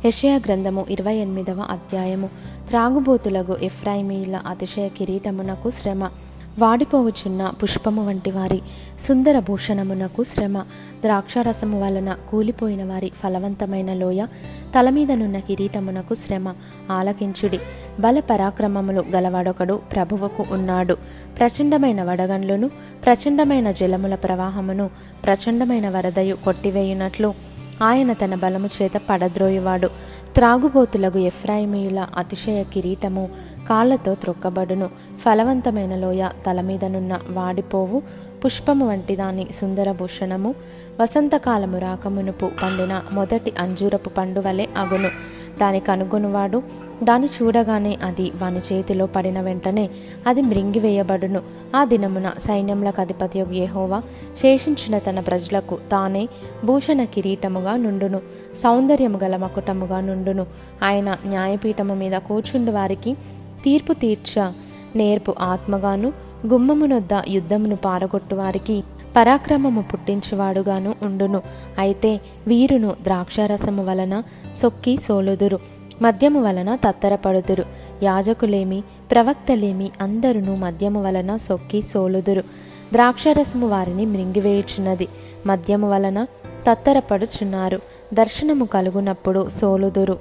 యెషయా గ్రంథము 28వ అధ్యాయము. త్రాగుబోతులకు ఎఫ్రాయిమీయుల అతిశయ కిరీటమునకు శ్రమ, వాడిపోవుచున్న పుష్పము వంటి వారి సుందర భూషణమునకు శ్రమ, ద్రాక్షారసము వలన కూలిపోయిన వారి ఫలవంతమైన లోయ, తలమీదనున్న కిరీటమునకు శ్రమ. ఆలకించుడి, బల పరాక్రమములు గలవాడొకడు ప్రభువుకు ఉన్నాడు. ప్రచండమైన వడగండ్లును ప్రచండమైన జలముల ప్రవాహమును ప్రచండమైన వరదయు కొట్టివేయునట్లు ఆయన తన బలము చేత పడద్రోయువాడు. త్రాగుబోతులకు ఎఫ్రాయిమీయుల అతిశయ కిరీటము కాళ్లతో త్రొక్కబడును. ఫలవంతమైన లోయ తలమీదనున్న వాడిపోవు పుష్పము వంటి దాని సుందర భూషణము వసంతకాలము రాకమునుపు పండిన మొదటి అంజూరపు పండు వలె అగును. దాని కనుగొనువాడు దాన్ని చూడగానే అది వాని చేతిలో పడిన వెంటనే అది మృంగివేయబడును. ఆ దినమున సైన్యములకు అధిపతియగు యెహోవా శేషించిన తన ప్రజలకు తానే భూషణ కిరీటముగా నుండును, సౌందర్యము గల మకుటముగా నుండును. ఆయన న్యాయపీఠము మీద కూర్చుండు వారికి తీర్పు తీర్చ నేర్పు ఆత్మగాను, గుమ్మమునొద్ద యుద్ధమును పారగొట్టు వారికి పరాక్రమము పుట్టించువాడుగాను ఉండును. అయితే వీరును ద్రాక్షారసము వలన సొక్కి సోలుదురు, మద్యము వలన తత్తరపడుదురు. యాజకులేమి ప్రవక్తలేమి అందరును మద్యము వలన సొక్కి సోలుదురు. ద్రాక్షారసము వారిని మృంగివేయుచున్నది, మద్యము వలన తత్తరపడుచున్నారు. దర్శనము కలుగునప్పుడు సోలుదురు,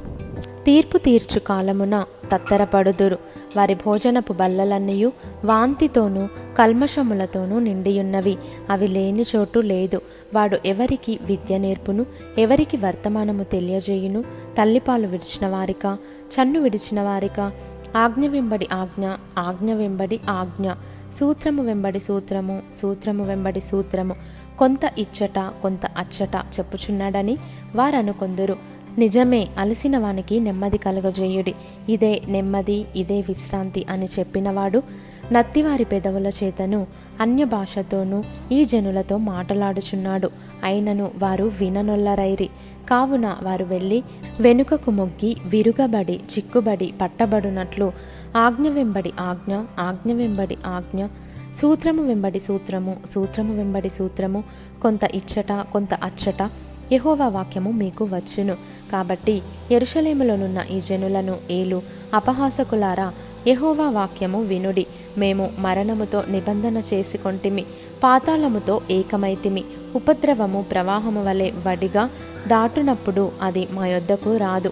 తీర్పు తీర్చు కాలమున తత్తరపడుదురు. వారి భోజనపు బల్లలన్నయు వాంతితోనూ కల్మషములతోనూ నిండియున్నవి, అవి లేని చోటు లేదు. వాడు ఎవరికి విద్య నేర్పును, ఎవరికి వర్తమానము తెలియజేయును? తల్లిపాలు విడిచిన వారికా, చన్ను విడిచిన వారికా? ఆజ్ఞ వెంబడి ఆజ్ఞ, ఆజ్ఞ వెంబడి ఆజ్ఞ, సూత్రము వెంబడి సూత్రము, సూత్రము వెంబడి సూత్రము, కొంత ఇచ్చట కొంత అచ్చట చెప్పుచున్నాడని వారనుకొందురు. నిజమే, అలసిన వానికి నెమ్మది కలుగజేయుడి, ఇదే నెమ్మది, ఇదే విశ్రాంతి అని చెప్పినవాడు నత్తివారి పెదవుల చేతను అన్య భాషతోనూ ఈ జనులతో మాటలాడుచున్నాడు. అయినను వారు విననొల్లరైరి. కావున వారు వెళ్ళి వెనుకకు మొగ్గి విరుగబడి చిక్కుబడి పట్టబడునట్లు ఆజ్ఞ వెంబడి ఆజ్ఞ, ఆజ్ఞ వెంబడి ఆజ్ఞ, సూత్రము వెంబడి సూత్రము, సూత్రము వెంబడి సూత్రము, కొంత ఇచ్చట కొంత అచ్చట యెహోవా వాక్యము మీకు వచ్చును. కాబట్టి యెరూషలేములోనున్న ఈ జనులను ఏలు అపహాసకులారా, యెహోవా వాక్యము వినుడి. మేము మరణముతో నిబంధన చేసుకొంటిమి, పాతాళముతో ఏకమైతిమి. ఉపద్రవము ప్రవాహము వలె వడిగా దాటునప్పుడు అది మా యొద్దకు రాదు.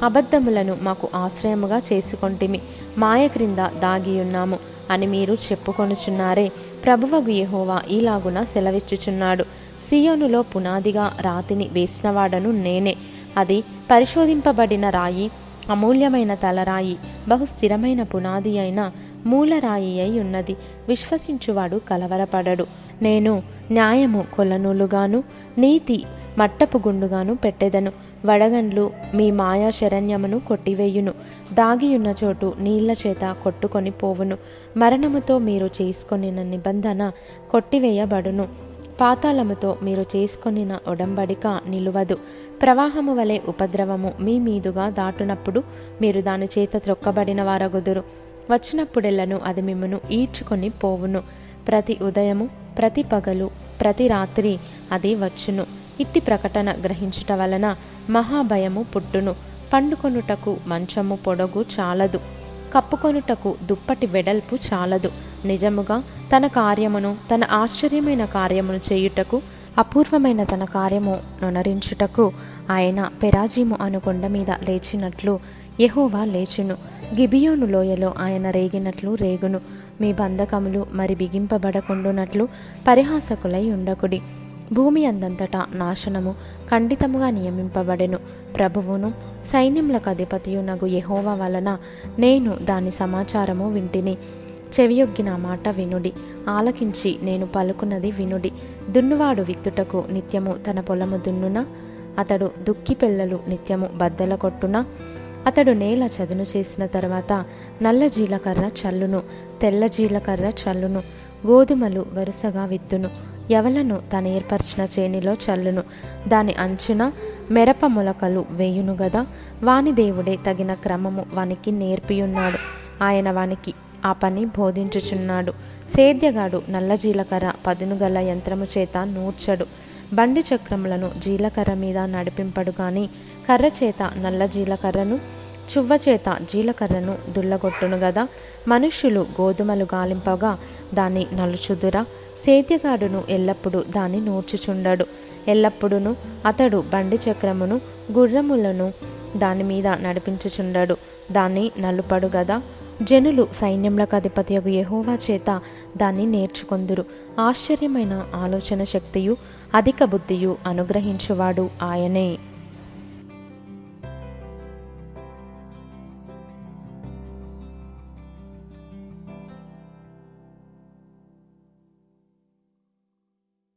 అబద్ధములను మాకు ఆశ్రయముగా చేసుకొంటిమి, మాయ క్రింద దాగియున్నాము అని మీరు చెప్పుకొనుచున్నారే. ప్రభువగు యెహోవా ఈలాగున సెలవిచ్చుచున్నాడు, సియోనులో పునాదిగా రాతిని వేసినవాడను నేనే. అది పరిశోధింపబడిన రాయి, అమూల్యమైన తలరాయి, బహుస్థిరమైన పునాది అయిన మూలరాయి అయి ఉన్నది. విశ్వసించువాడు కలవరపడడు. నేను న్యాయము కొలనూలుగాను నీతి మట్టపు గుండుగాను పెట్టెదను. వడగండ్లు మీ మాయా శరణ్యమును కొట్టివేయును. దాగియున్న చోటు నీళ్ల చేత కొట్టుకొని పోవును. మరణముతో మీరు చేసుకొనిన నిబంధన కొట్టివేయబడును. పాతాళముతో మీరు చేసుకొనిన ఒడంబడిక నిలువదు. ప్రవాహము వలె ఉపద్రవము మీ మీదుగా దాటునప్పుడు మీరు దాని చేత త్రొక్కబడిన వారగుదురు. వచ్చినప్పుడెల్లను అది మిమ్మును ఈడ్చుకొని పోవును. ప్రతి ఉదయము, ప్రతి పగలు, ప్రతి రాత్రి అది వచ్చును. ఇట్టి ప్రకటన గ్రహించుట వలన మహాభయము పుట్టును. పండుకొనుటకు మంచము పొడగు చాలదు, కప్పుకొనుటకు దుప్పటి వెడల్పు చాలదు. నిజముగా తన కార్యమును, తన ఆశ్చర్యమైన కార్యమును చేయుటకు, అపూర్వమైన తన కార్యము నొనరించుటకు ఆయన పెరాజీము అను కొండ మీద లేచినట్లు యెహోవా లేచును. గిబియోను లోయలో ఆయన రేగినట్లు రేగును. మీ బంధకములు మరి బిగింపబడకుండునట్లు పరిహాసకులై ఉండకుడి. భూమి అందంతటా నాశనము ఖండితముగా నియమింపబడెను. ప్రభువును సైన్యములకు అధిపతియునగు యెహోవా వలన నేను దాని సమాచారము వింటిని. చెవియొగ్గిన మాట వినుడి, ఆలకించి నేను పలుకున్నది వినుడి. దున్నువాడు విత్తుటకు నిత్యము తన పొలము దున్నునా? అతడు దుక్కి పిల్లలు నిత్యము బద్దల కొట్టునా? అతడు నేల చదును చేసిన తర్వాత నల్ల జీలకర్ర చల్లును, తెల్ల జీలకర్ర చల్లును. గోధుమలు వరుసగా విత్తును, యవలను తన ఏర్పరిచిన చేనిలో చల్లును. దాని అంచున మెరప మొలకలు వేయును గదా. వాని దేవుడే తగిన క్రమము వానికి నేర్పియున్నాడు. ఆయన వానికి ఆ పని బోధించుచున్నాడు. సేద్యగాడు నల్ల జీలకర్ర పదునుగల యంత్రము చేత నూర్చడు. బండి చక్రములను జీలకర్ర మీద నడిపింపడు గాని కర్ర చేత నల్ల జీలకర్రను, చువ్వ చేత జీలకర్రను దుల్లగొట్టును గదా. మనుష్యులు గోధుమలు గాలింపగా దాన్ని నలుచుదురా. సేద్యగాడును ఎల్లప్పుడూ దాన్ని నూర్చుచుండడు. ఎల్లప్పుడూ అతడు బండి చక్రమును గుర్రములను దాని మీద నడిపించుచుండడు, దాన్ని నలుపడు గదా. జనులు సైన్యములకు అధిపతియగు యెహోవా చేత దాన్ని నేర్చుకొందురు. ఆశ్చర్యమైన ఆలోచన శక్తియు అధిక బుద్ధియు అనుగ్రహించువాడు ఆయనే.